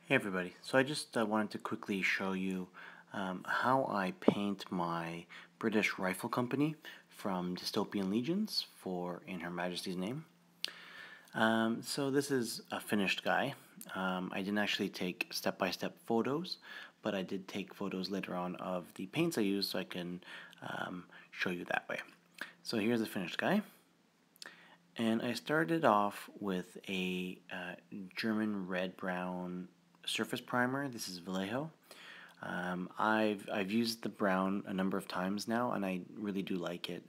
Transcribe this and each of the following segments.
Hey everybody, so I just wanted to quickly show you how I paint my British Rifle Company from Dystopian Legions for In Her Majesty's Name. So this is a finished guy. I didn't actually take step-by-step photos, but I did take photos later on of the paints I used so I can show you that way. So here's the finished guy. And I started off with a German red-brown surface primer. This is Vallejo. I've used the brown a number of times now, and I really do like it.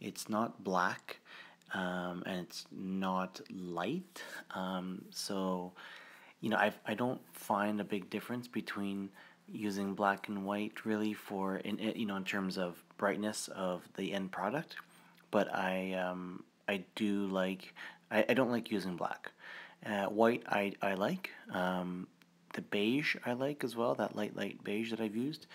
It's not black, and it's not light. So, I don't find a big difference between using black and white really for in terms of brightness of the end product. But I do like I don't like using black. White I like. The beige I like as well, that light beige that I've used.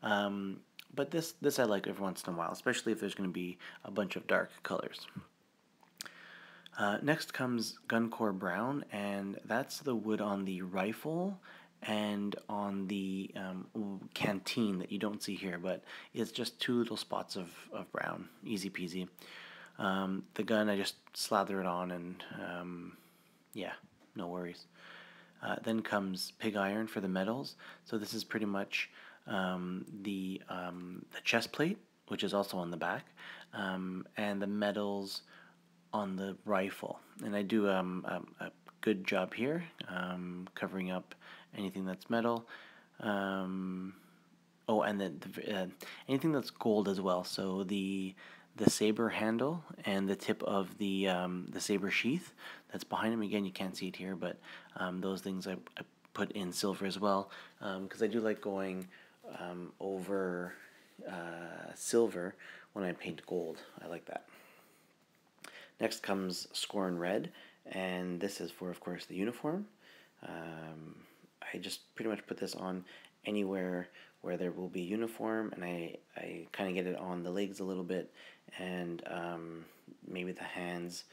But this I like every once in a while, especially if there's going to be a bunch of dark colors. Next comes Guncore Brown, and that's the wood on the rifle and on the canteen that you don't see here, but it's just two little spots of brown, easy peasy. The gun, I just slather it on, and yeah, no worries. Then comes pig iron for the medals. So this is pretty much the chest plate, which is also on the back, and the medals on the rifle. And I do a good job here, covering up anything that's metal. Oh, and anything that's gold as well. So the saber handle and the tip of the saber sheath that's behind him. Again, you can't see it here, but those things I put in silver as well, because I do like going over silver when I paint gold. I like that. Next comes Scorn Red, and this is for, of course, the uniform. I just pretty much put this on anywhere where there will be uniform, and I kind of get it on the legs a little bit, and maybe the hands.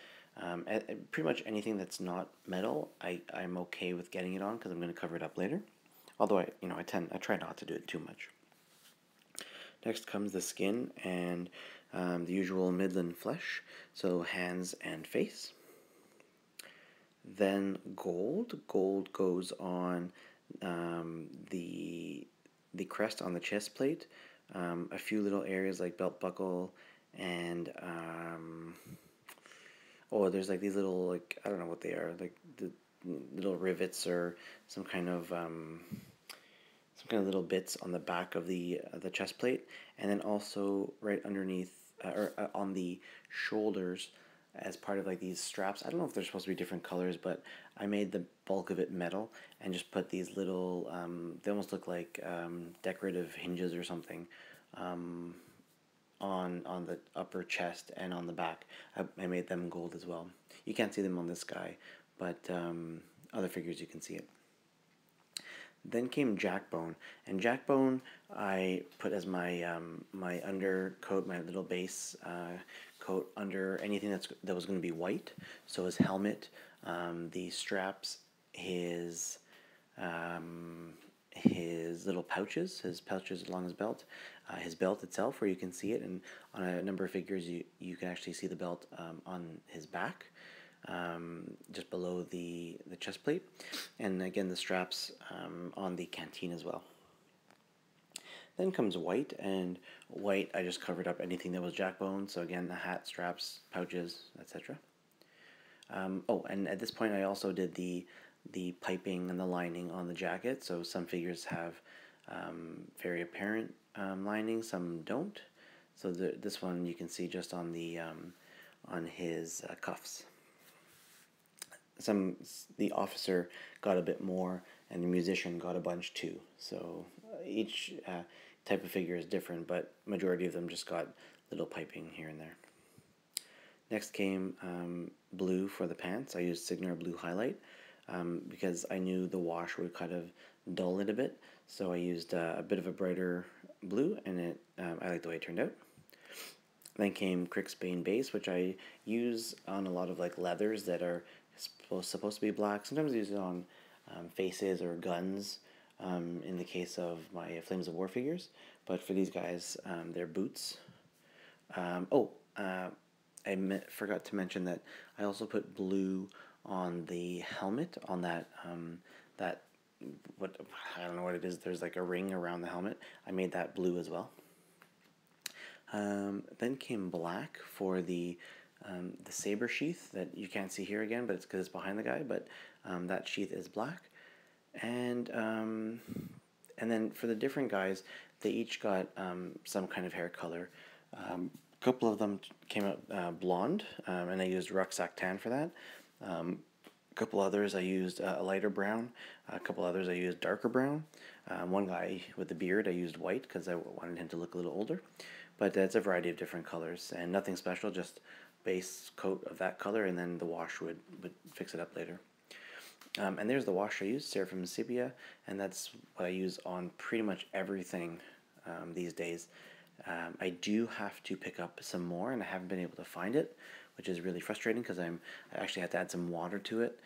Pretty much anything that's not metal, I'm okay with getting it on because I'm going to cover it up later. Although I try not to do it too much. Next comes the skin and the usual Midland flesh, so hands and face. Then gold. Gold goes on the crest on the chest plate, a few little areas like belt buckle, and oh, there's like these little, like, I don't know what they are, like the little rivets or some kind of little bits on the back of the chest plate, and then also right underneath or on the shoulders as part of like these straps. I don't know if they're supposed to be different colors, but I made the bulk of it metal and just put these little they almost look like decorative hinges or something on the upper chest and on the back. I made them gold as well. You can't see them on this guy, but other figures you can see it. Then came Jackbone, and Jackbone I put as my my undercoat, my little base coat under anything that was going to be white. So his helmet, the straps, his little pouches, his pouches along his belt itself, where you can see it, and on a number of figures you can actually see the belt on his back. Just below the chest plate, and again the straps on the canteen as well. Then comes white, and white I just covered up anything that was jackbone, so again the hat, straps, pouches, etc. Oh, and at this point I also did the piping and the lining on the jacket, so some figures have very apparent lining, some don't. So this one you can see just on his cuffs. The officer got a bit more, and the musician got a bunch too. So each type of figure is different, but majority of them just got little piping here and there. Next came blue for the pants. I used Signar Blue Highlight because I knew the wash would kind of dull it a bit. So I used a bit of a brighter blue, and I like the way it turned out. Then came Crixbane Base, which I use on a lot of like leathers that are supposed to be black. Sometimes I use it on faces or guns in the case of my Flames of War figures, but for these guys, they're boots. Forgot to mention that I also put blue on the helmet, on that what I don't know what it is. There's like a ring around the helmet. I made that blue as well. Then came black for the saber sheath that you can't see here again, but it's because it's behind the guy. But that sheath is black, and then for the different guys, they each got some kind of hair color. A couple of them came out blonde, and I used rucksack tan for that. A couple others I used a lighter brown. A couple others I used darker brown. One guy with the beard I used white because I wanted him to look a little older. But it's a variety of different colors and nothing special, just base coat of that color, and then the wash would fix it up later. And there's the wash I used, Seraphim Sepia, and that's what I use on pretty much everything these days. I do have to pick up some more, and I haven't been able to find it, which is really frustrating because I actually had to add some water to it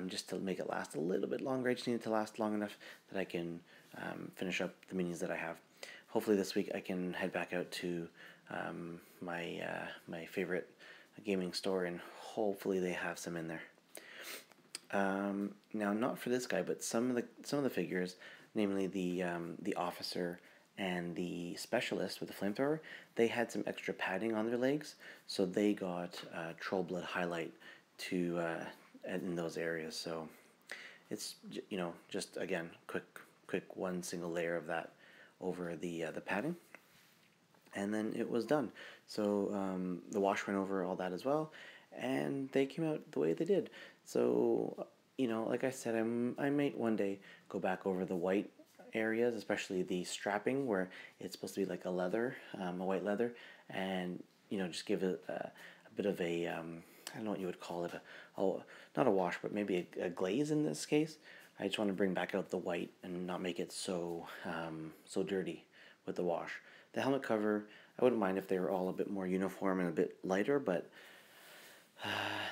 just to make it last a little bit longer. I just need it to last long enough that I can finish up the minis that I have. Hopefully this week I can head back out to my favorite gaming store, and hopefully they have some in there. Now, not for this guy, but some of the figures, namely the officer and the specialist with the flamethrower, they had some extra padding on their legs, so they got troll blood highlight to in those areas. So it's just again quick one single layer of that over the padding, and then it was done. So the wash went over all that as well, and they came out the way they did. So like I said, I might one day go back over the white areas, especially the strapping where it's supposed to be like a leather, a white leather, and just give it a bit of a I don't know what you would call it, not a wash, but maybe a glaze in this case. I just want to bring back out the white and not make it so dirty with the wash. The helmet cover, I wouldn't mind if they were all a bit more uniform and a bit lighter, but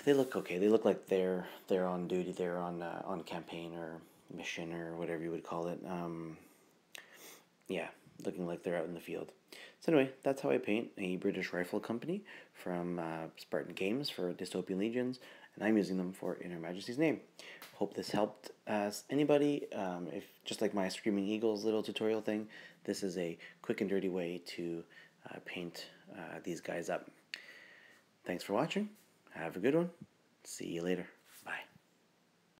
they look okay. They look like they're on duty. They're on campaign or mission or whatever you would call it. Yeah, looking like they're out in the field. So anyway, that's how I paint a British rifle company from Spartan Games for Dystopian Legions, and I'm using them for In Her Majesty's name. Hope this helped anybody. If just like my Screaming Eagles little tutorial thing, this is a quick and dirty way to paint these guys up. Thanks for watching. Have a good one. See you later.